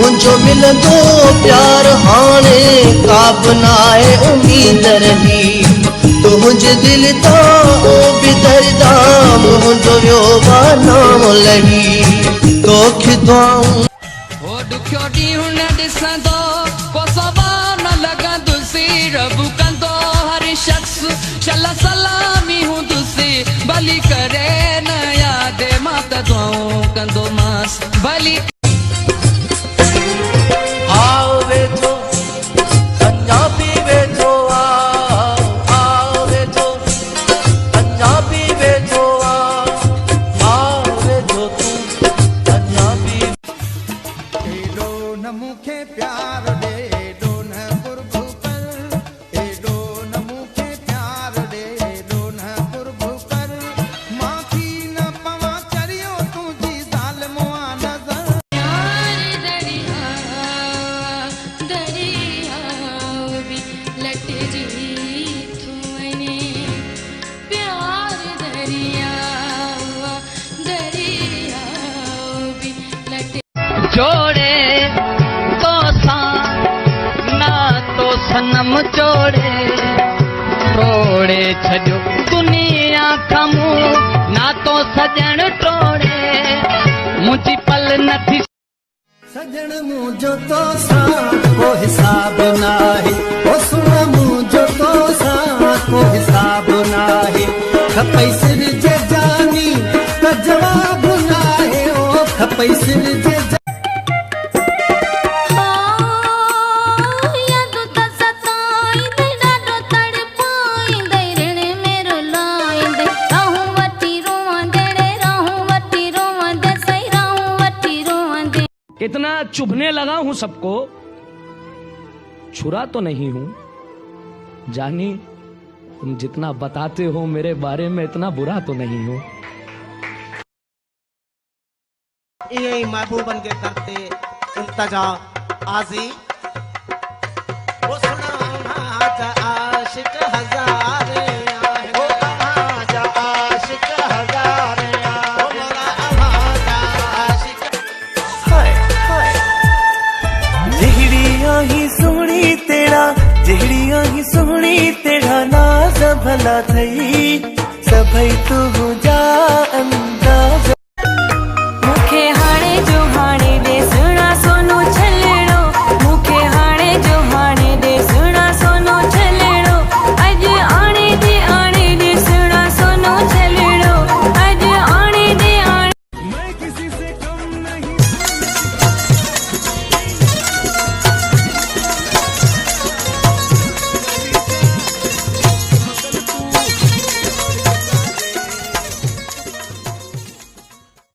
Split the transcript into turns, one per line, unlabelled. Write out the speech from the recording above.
तुझो मिलंदो प्यार हाणे काब नाहे उम्मीद रही तुझे दिल ता ओ भी दर्दा मुझो यो नाम लही तोखे दुआऊं
ओ दुखियो ॾींहुं न ॾिसंदो को सवाल न लॻंदुसि रब कंदो हर शख़्स शल सलामी हूंदुसि भली करे न यादि मां त दुआऊं कंदो मांस भली
आओ वेठो पंजाबी वेठो आओ वेठो पंजाबी वेठो आओ वेठो तू पंजाबी
एडो न मुखे प्यार दे एडो न कुर्बू कर एडो न मुखे प्यार दे एडो न कुर्बू कर माफी न पवा चरियो तुझी ज़ालिमो नज़र
जोड़े तो सा ना तो सनम जोड़े तोड़े छजो दुनिया कमू ना तो सजन टोड़े मुझी पल न थी
सजन मुझो तो सा को हिसाब नाही ओ सुन मुझो तो सा को हिसाब नाही खपई सिर जे जानी त जवाब नाहे ओ खपई सिर जे
इतना चुभने लगा हूं सबको छुरा तो नहीं हूं जानी तुम जितना बताते हो मेरे बारे में इतना बुरा तो नहीं हूं
यही महबूबन के करते इल्तजा आजी वो सुना आजा आशिक हजारे वो आजा आशिक हजारे वो मोरा आजा आशिक
जहड़िया ही सोहनी तेरा नाज भला थई सभई तू जा अंदाज
मुखे हाणे जो हाणे